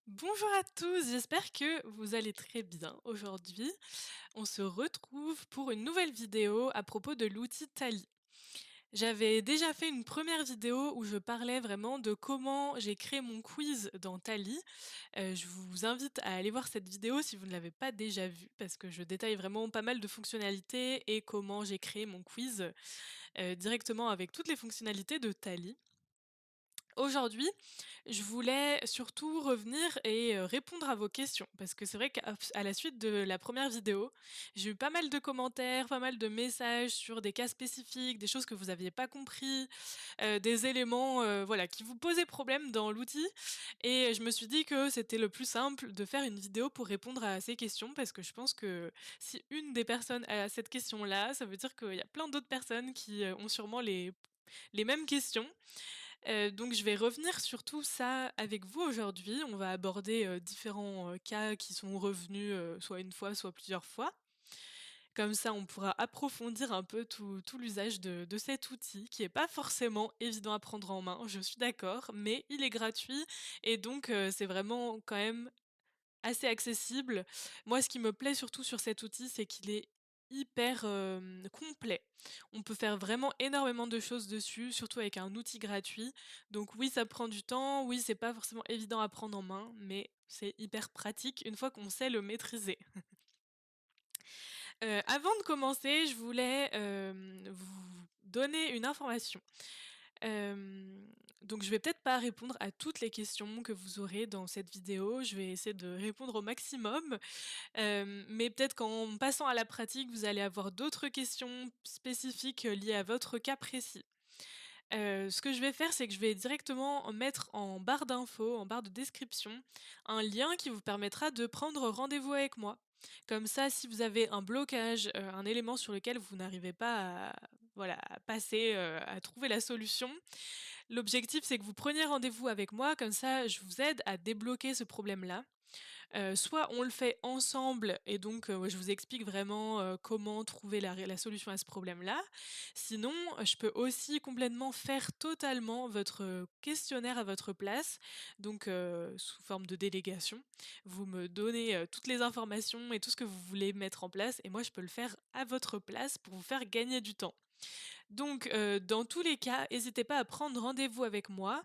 Bonjour à tous, j'espère que vous allez très bien. Aujourd'hui, on se retrouve pour une nouvelle vidéo à propos de l'outil Tally. J'avais déjà fait une première vidéo où je parlais vraiment de comment j'ai créé mon quiz dans Tally. Je vous invite à aller voir cette vidéo si vous ne l'avez pas déjà vue, parce que je détaille vraiment pas mal de fonctionnalités et comment j'ai créé mon quiz directement avec toutes les fonctionnalités de Tally. Aujourd'hui, je voulais surtout revenir et répondre à vos questions parce que c'est vrai qu'à la suite de la première vidéo, j'ai eu pas mal de commentaires, pas mal de messages sur des cas spécifiques, des choses que vous aviez pas compris, des éléments, voilà, qui vous posaient problème dans l'outil et je me suis dit que c'était le plus simple de faire une vidéo pour répondre à ces questions parce que je pense que si une des personnes a cette question-là, ça veut dire qu'il y a plein d'autres personnes qui, ont sûrement les mêmes questions. Donc je vais revenir sur tout ça avec vous aujourd'hui. On va aborder, différents, cas qui sont revenus, soit une fois, soit plusieurs fois. Comme ça, on pourra approfondir un peu tout l'usage de cet outil qui est pas forcément évident à prendre en main, je suis d'accord, mais il est gratuit et donc c'est vraiment quand même assez accessible. Moi, ce qui me plaît surtout sur cet outil, c'est qu'il est hyper, complet. On peut faire vraiment énormément de choses dessus, surtout avec un outil gratuit. Donc oui, ça prend du temps, oui, c'est pas forcément évident à prendre en main, mais c'est hyper pratique une fois qu'on sait le maîtriser. Avant de commencer, je voulais, vous donner une information. Hem, donc je vais peut-être pas répondre à toutes les questions que vous aurez dans cette vidéo, je vais essayer de répondre au maximum. Mais peut-être qu'en passant à la pratique, vous allez avoir d'autres questions spécifiques, liées à votre cas précis. Ce que je vais faire, c'est que je vais directement mettre en barre d'infos, en barre de description, un lien qui vous permettra de prendre rendez-vous avec moi. Comme ça, si vous avez un blocage, un élément sur lequel vous n'arrivez pas à voilà, à passer, à trouver la solution, l'objectif, c'est que vous preniez rendez-vous avec moi, comme ça je vous aide à débloquer ce problème-là. Soit on le fait ensemble et donc je vous explique vraiment, comment trouver la solution à ce problème-là. Sinon, je peux aussi complètement faire totalement votre, questionnaire à votre place, donc sous forme de délégation. Vous me donnez, toutes les informations et tout ce que vous voulez mettre en place et moi je peux le faire à votre place pour vous faire gagner du temps. Donc, dans tous les cas, hésitez pas à prendre rendez-vous avec moi,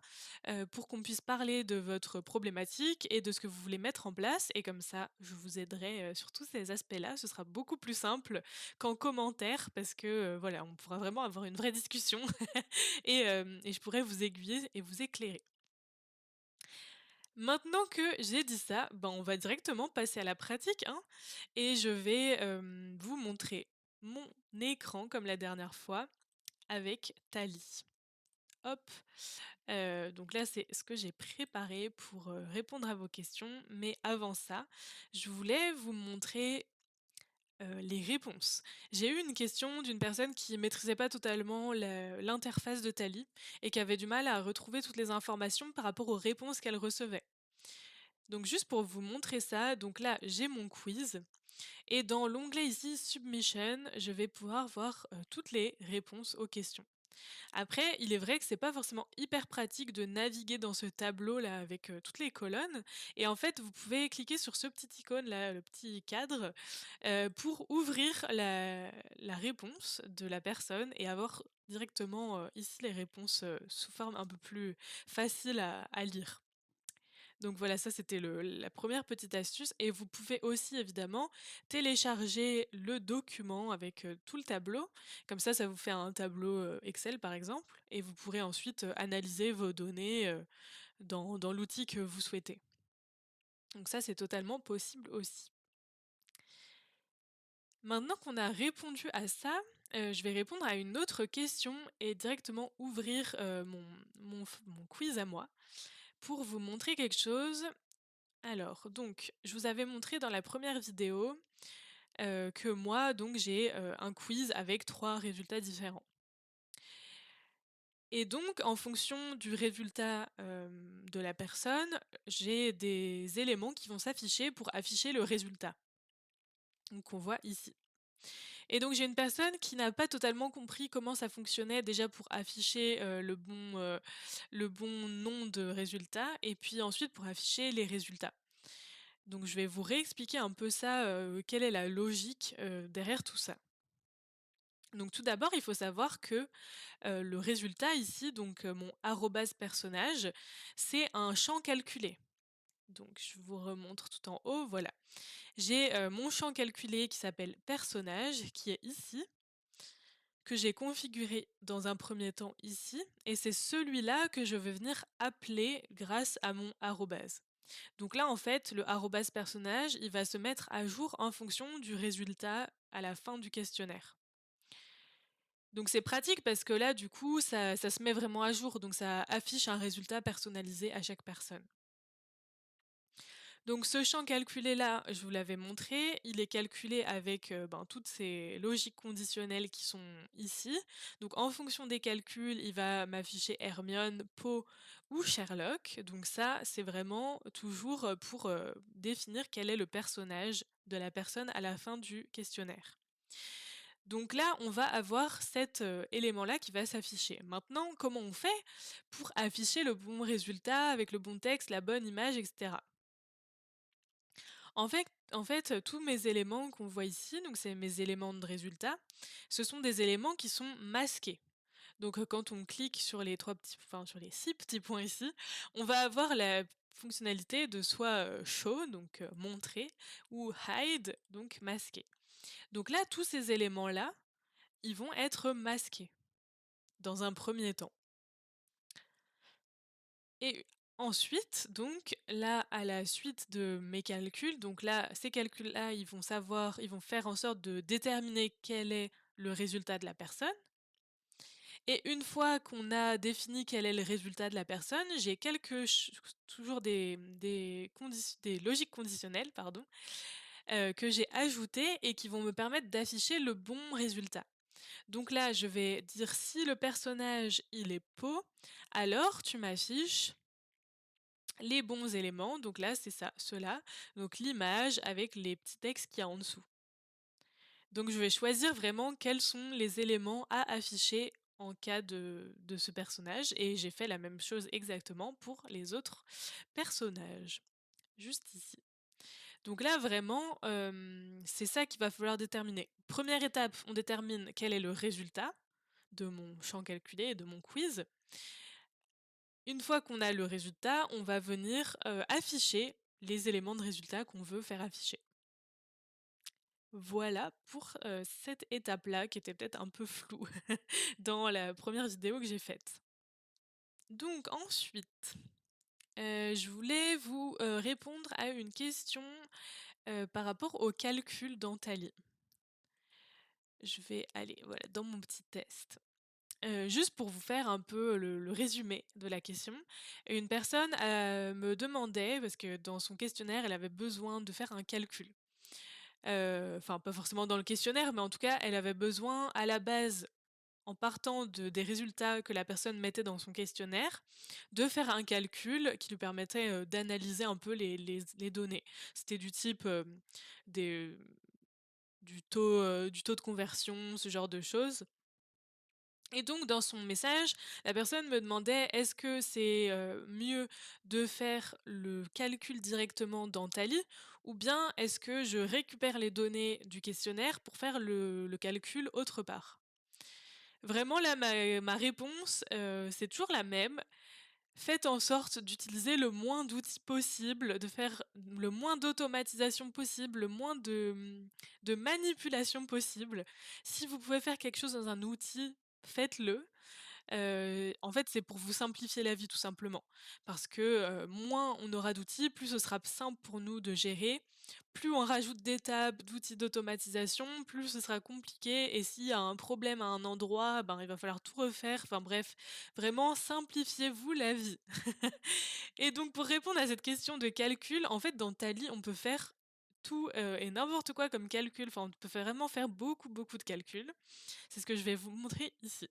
pour qu'on puisse parler de votre problématique et de ce que vous voulez mettre en place et comme ça, je vous aiderai, sur tous ces aspects-là. Ce sera beaucoup plus simple qu'en commentaire parce que, voilà, on pourra vraiment avoir une vraie discussion et je pourrais vous aiguiller et vous éclairer. Maintenant que j'ai dit ça, ben, on va directement passer à la pratique, hein, et je vais, vous montrer mon écran comme la dernière fois avec Tally. Hop, donc là, c'est ce que j'ai préparé pour, répondre à vos questions, mais avant ça, je voulais vous montrer, les réponses. J'ai eu une question d'une personne qui maîtrisait pas totalement l'interface de Tally et qui avait du mal à retrouver toutes les informations par rapport aux réponses qu'elle recevait. Donc juste pour vous montrer ça, donc là, j'ai mon quiz et dans l'onglet ici Submission, je vais pouvoir voir, toutes les réponses aux questions. Après, il est vrai que c'est pas forcément hyper pratique de naviguer dans ce tableau-là avec, toutes les colonnes et en fait, vous pouvez cliquer sur ce petit icône-là, le petit cadre, pour ouvrir la réponse de la personne et avoir directement, ici les réponses, sous forme un peu plus facile à lire. Donc voilà, ça c'était la première petite astuce et vous pouvez aussi évidemment télécharger le document avec, tout le tableau. Comme ça vous fait un tableau, Excel par exemple et vous pourrez ensuite, analyser vos données, dans l'outil que vous souhaitez. Donc ça, c'est totalement possible aussi. Maintenant qu'on a répondu à ça, je vais répondre à une autre question et directement ouvrir, mon quiz à moi pour vous montrer quelque chose. Alors, donc, je vous avais montré dans la première vidéo, que moi, donc, j'ai, un quiz avec 3 résultats différents et donc en fonction du résultat, de la personne, j'ai des éléments qui vont s'afficher pour afficher le résultat, donc qu'on voit ici Et donc j'ai une personne qui n'a pas totalement compris comment ça fonctionnait déjà pour afficher, le bon nom de résultat et puis ensuite pour afficher les résultats. Donc je vais vous réexpliquer un peu ça, quelle est la logique, derrière tout ça. Donc tout d'abord, il faut savoir que, le résultat ici, donc mon arrobase personnage, c'est un champ calculé. Donc je vous remontre tout en haut, voilà. J'ai, mon champ calculé qui s'appelle personnage, qui est ici, que j'ai configuré dans un premier temps ici, et c'est celui-là que je vais venir appeler grâce à mon arrobase. Donc là, en fait, le arrobase personnage, il va se mettre à jour en fonction du résultat à la fin du questionnaire. Donc c'est pratique parce que là, du coup, ça se met vraiment à jour, donc ça affiche un résultat personnalisé à chaque personne. Donc ce champ calculé là, je vous l'avais montré, il est calculé avec, ben, toutes ces logiques conditionnelles qui sont ici. Donc en fonction des calculs, il va m'afficher Hermione, Poe ou Sherlock. Donc ça, c'est vraiment toujours, pour, définir quel est le personnage de la personne à la fin du questionnaire. Donc là, on va avoir cet, élément-là qui va s'afficher. Maintenant, comment on fait pour afficher le bon résultat avec le bon texte, la bonne image et cetera? En fait, tous mes éléments qu'on voit ici, donc c'est mes éléments de résultat, ce sont des éléments qui sont masqués. Donc, quand on clique sur les 3 petits enfin sur les 6 petits points ici, on va avoir la fonctionnalité de soit, show donc, montrer ou hide donc masquer. Donc là, tous ces éléments-là, ils vont être masqués dans un premier temps. Et ensuite, donc là, à la suite de mes calculs, donc là, ces calculs-là, ils vont faire en sorte de déterminer quel est le résultat de la personne. Et une fois qu'on a défini quel est le résultat de la personne, j'ai toujours des logiques conditionnelles, pardon, que j'ai ajoutées et qui vont me permettre d'afficher le bon résultat. Donc là, je vais dire si le personnage il est Poe, alors tu m'affiches les bons éléments, donc là, c'est ça, ceux-là, donc l'image avec les petits textes qu'il y a en dessous. Donc je vais choisir vraiment quels sont les éléments à afficher en cas de ce personnage et j'ai fait la même chose exactement pour les autres personnages, juste ici. Donc là, vraiment, c'est ça qu'il va falloir déterminer. Première étape, on détermine quel est le résultat de mon champ calculé et de mon quiz. Une fois qu'on a le résultat, on va venir, afficher les éléments de résultat qu'on veut faire afficher. Voilà pour, cette étape-là qui était peut-être un peu floue dans la première vidéo que j'ai faite. Donc ensuite, je voulais vous, répondre à une question, par rapport au calcul Dentally. Je vais aller, voilà, dans mon petit test. Juste pour vous faire un peu le résumé de la question, une personne, me demandait parce que dans son questionnaire, elle avait besoin de faire un calcul. Enfin pas forcément dans le questionnaire, mais en tout cas, elle avait besoin à la base, en partant des résultats que la personne mettait dans son questionnaire, de faire un calcul qui lui permettait, d'analyser un peu les données. C'était du type, des du taux de conversion, ce genre de choses. Et donc dans son message, la personne me demandait: «Est-ce que c'est, mieux de faire le calcul directement dans Tally ou bien est-ce que je récupère les données du questionnaire pour faire le calcul autre part?» Vraiment là, ma réponse, c'est toujours la même. Faites en sorte d'utiliser le moins d'outils possible, de faire le moins d'automatisation possible, le moins de manipulation possible. Si vous pouvez faire quelque chose dans un outil, faites-le. En fait, c'est pour vous simplifier la vie tout simplement. Parce que, moins on aura d'outils, plus ce sera simple pour nous de gérer. Plus on rajoute d'étapes, d'outils d'automatisation, plus ce sera compliqué et s'il y a un problème à un endroit, ben, il va falloir tout refaire. Enfin bref, vraiment simplifiez-vous la vie. Et donc pour répondre à cette question de calcul, en fait, dans Tally, on peut faire tout, et n'importe quoi comme calcul. Enfin, on peut vraiment faire beaucoup, beaucoup de calculs. C'est ce que je vais vous montrer ici.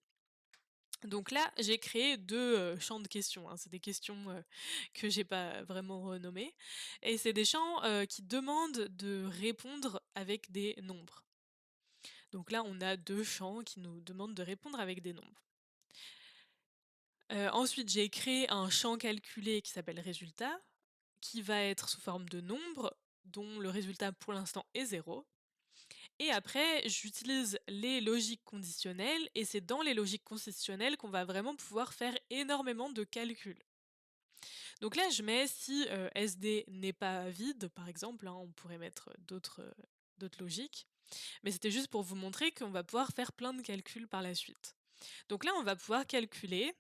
Donc là, j'ai créé 2 champs de questions, hein. C'est des questions, que j'ai pas vraiment renommées et c'est des champs, qui demandent de répondre avec des nombres. Donc là, on a 2 champs qui nous demandent de répondre avec des nombres. Ensuite, j'ai créé un champ calculé qui s'appelle résultat, qui va être sous forme de nombre, dont le résultat pour l'instant est 0. Et après, j'utilise les logiques conditionnelles et c'est dans les logiques conditionnelles qu'on va vraiment pouvoir faire énormément de calculs. Donc là, je mets si, SD n'est pas vide, par exemple, hein, on pourrait mettre d'autres logiques, mais c'était juste pour vous montrer qu'on va pouvoir faire plein de calculs par la suite. Donc là, on va pouvoir calculer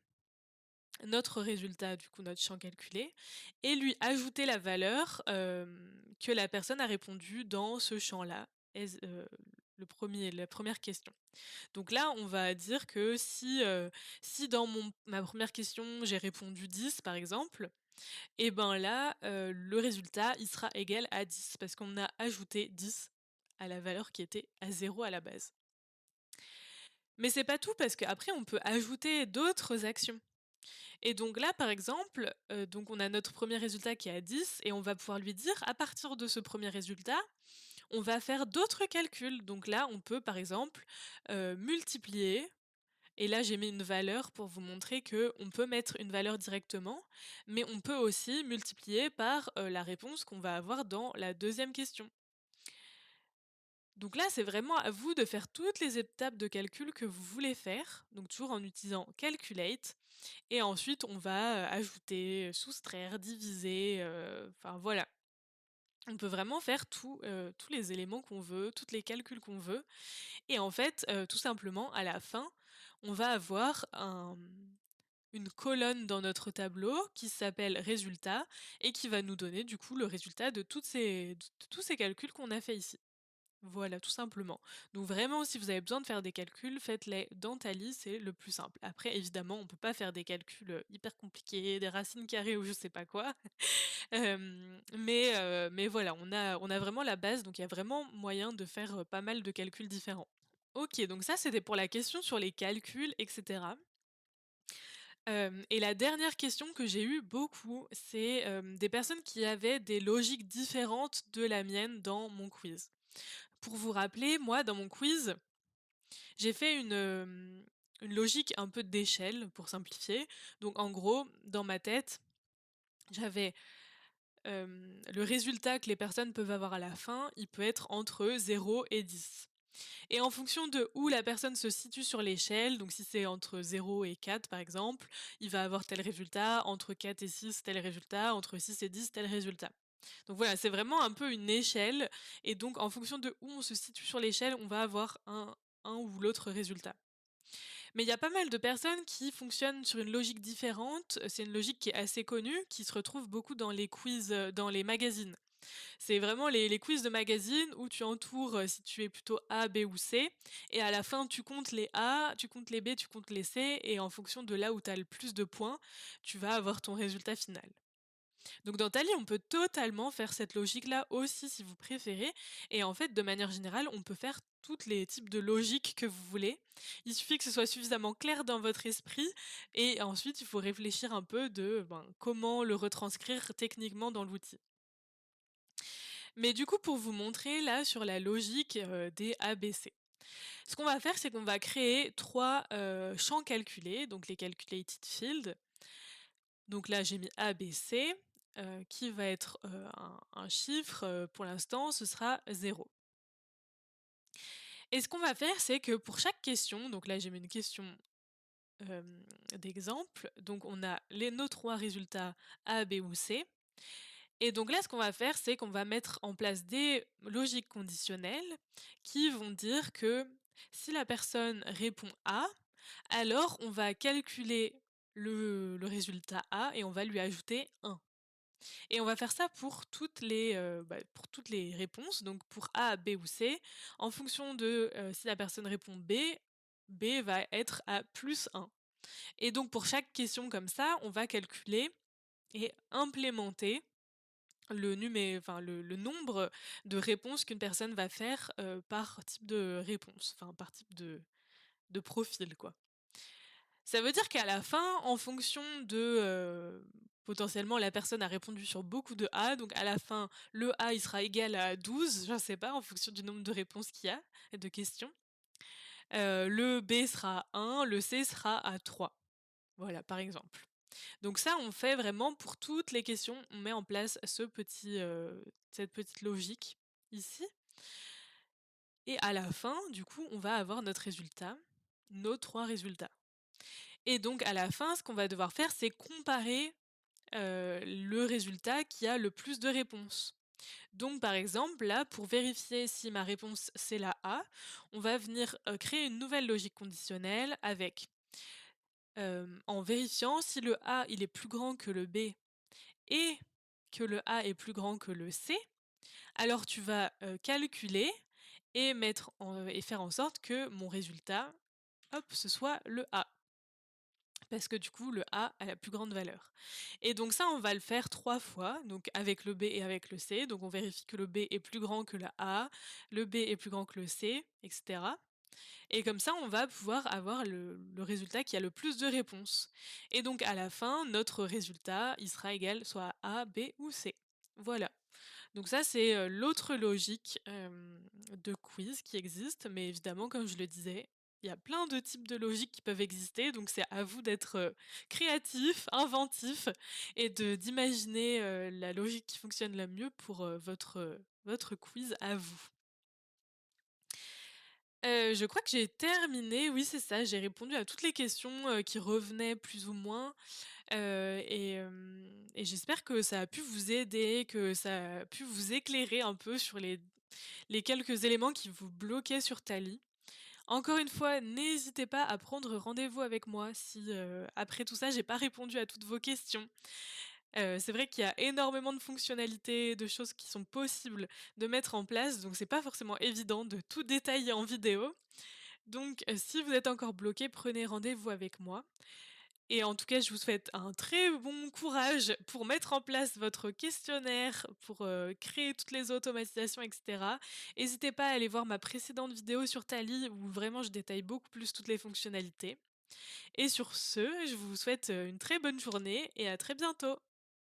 notre résultat, du coup notre champ calculé, et lui ajouter la valeur, que la personne a répondu dans ce champ-là, la première question. Donc là, on va dire que si dans ma première question, j'ai répondu 10 par exemple, et ben là, le résultat, il sera égal à 10 parce qu'on a ajouté 10 à la valeur qui était à 0 à la base. Mais c'est pas tout parce qu'après on peut ajouter d'autres actions. Et donc là, par exemple, donc on a notre premier résultat qui est à 10 et on va pouvoir lui dire: «À partir de ce premier résultat, on va faire d'autres calculs». Donc là, on peut, par exemple, multiplier et là, j'ai mis une valeur pour vous montrer que on peut mettre une valeur directement, mais on peut aussi multiplier par, la réponse qu'on va avoir dans la deuxième question. Donc là, c'est vraiment à vous de faire toutes les étapes de calcul que vous voulez faire, donc toujours en utilisant calculate et ensuite on va, ajouter, soustraire, diviser, enfin voilà. On peut vraiment faire tous les éléments qu'on veut, tous les calculs qu'on veut et en fait, tout simplement à la fin, on va avoir une colonne dans notre tableau qui s'appelle résultat et qui va nous donner du coup le résultat de tous ces calculs qu'on a fait ici. Voilà, tout simplement. Donc vraiment, si vous avez besoin de faire des calculs, faites-les dans Tally, c'est le plus simple. Après, évidemment, on peut pas faire des calculs, hyper compliqués, des racines carrées ou je sais pas quoi. Mais voilà, on a vraiment la base, donc il y a vraiment moyen de faire, pas mal de calculs différents. OK, donc ça, c'était pour la question sur les calculs et cetera. Et la dernière question que j'ai eu beaucoup, c'est, des personnes qui avaient des logiques différentes de la mienne dans mon quiz. Pour vous rappeler, moi, dans mon quiz, j'ai fait une logique un peu d'échelle pour simplifier. Donc en gros, dans ma tête, j'avais, le résultat que les personnes peuvent avoir à la fin, il peut être entre 0 et 10. Et en fonction de où la personne se situe sur l'échelle, donc si c'est entre 0 et 4 par exemple, il va avoir tel résultat, entre 4 et 6 tel résultat, entre 6 et 10 tel résultat. Donc voilà, c'est vraiment un peu une échelle et donc en fonction de où on se situe sur l'échelle, on va avoir un ou l'autre résultat. Mais il y a pas mal de personnes qui fonctionnent sur une logique différente, c'est une logique qui est assez connue, qui se retrouve beaucoup dans les quiz, dans les magazines. C'est vraiment les quiz de magazine où tu entoures, si tu es plutôt A, B ou C et à la fin tu comptes les A, tu comptes les B, tu comptes les C et en fonction de là où tu as le plus de points, tu vas avoir ton résultat final. Donc dans Tally, on peut totalement faire cette logique-là aussi si vous préférez et en fait, de manière générale, on peut faire toutes les types de logiques que vous voulez. Il suffit que ce soit suffisamment clair dans votre esprit et ensuite il faut réfléchir un peu comment le retranscrire techniquement dans l'outil. Mais du coup, pour vous montrer là sur la logique, des ABC. Ce qu'on va faire, c'est qu'on va créer 3 champs calculés, donc les calculated fields. Donc là, j'ai mis ABC, qui va être, un chiffre, pour l'instant, ce sera 0. Et ce qu'on va faire, c'est que pour chaque question, donc là, j'ai mis une question, d'exemple, donc on a nos 3 résultats A, B ou C. Et donc là, ce qu'on va faire, c'est qu'on va mettre en place des logiques conditionnelles qui vont dire que si la personne répond A, alors on va calculer le résultat A et on va lui ajouter 1. Et on va faire ça pour toutes les réponses, donc pour A, B ou C. En fonction de si la personne répond B, B va être à plus 1. Et donc pour chaque question comme ça, on va calculer et implémenter le nombre de réponses qu'une personne va faire, par type de réponse, enfin par type de profil, quoi. Ça veut dire qu'à la fin, en fonction de, potentiellement la personne a répondu sur beaucoup de A, donc à la fin, le A il sera égal à 12, je sais pas, en fonction du nombre de réponses qu'il y a et de questions. le B sera à 1, le C sera à 3. Voilà, par exemple. Donc ça, on fait vraiment pour toutes les questions, on met en place cette petite logique ici et à la fin, du coup, on va avoir notre résultat, nos 3 résultats et donc à la fin, ce qu'on va devoir faire, c'est comparer, le résultat qui a le plus de réponses. Donc par exemple, là, pour vérifier si ma réponse c'est la A, on va venir, créer une nouvelle logique conditionnelle avec, en vérifiant si le A, il est plus grand que le B et que le A est plus grand que le C, alors tu vas, calculer et faire en sorte que mon résultat, hop, ce soit le A. Parce que du coup, le A a la plus grande valeur. Et donc ça, on va le faire 3 fois, donc avec le B et avec le C. Donc on vérifie que le B est plus grand que le A, le B est plus grand que le C, et cetera. Et comme ça, on va pouvoir avoir le résultat qui a le plus de réponses. Et donc à la fin, notre résultat, il sera égal soit à A, B ou C. Voilà. Donc ça, c'est, l'autre logique, de quiz qui existe, mais évidemment, comme je le disais, il y a plein de types de logiques qui peuvent exister, donc c'est à vous d'être, créatif, inventif et d'imaginer, la logique qui fonctionne la mieux pour, votre quiz à vous. Je crois que j'ai terminé, oui, c'est ça, j'ai répondu à toutes les questions, qui revenaient plus ou moins, et j'espère que ça a pu vous aider, que ça a pu vous éclairer un peu sur les quelques éléments qui vous bloquaient sur Tally. Encore une fois, n'hésitez pas à prendre rendez-vous avec moi si, après tout ça, j'ai pas répondu à toutes vos questions. C'est vrai qu'il y a énormément de fonctionnalités, de choses qui sont possibles de mettre en place, donc c'est pas forcément évident de tout détailler en vidéo. Donc, si vous êtes encore bloqué, prenez rendez-vous avec moi. Et en tout cas, je vous souhaite un très bon courage pour mettre en place votre questionnaire, pour, créer toutes les automatisations et cetera. N'hésitez pas à aller voir ma précédente vidéo sur Tally où vraiment je détaille beaucoup plus toutes les fonctionnalités. Et sur ce, je vous souhaite, une très bonne journée et à très bientôt.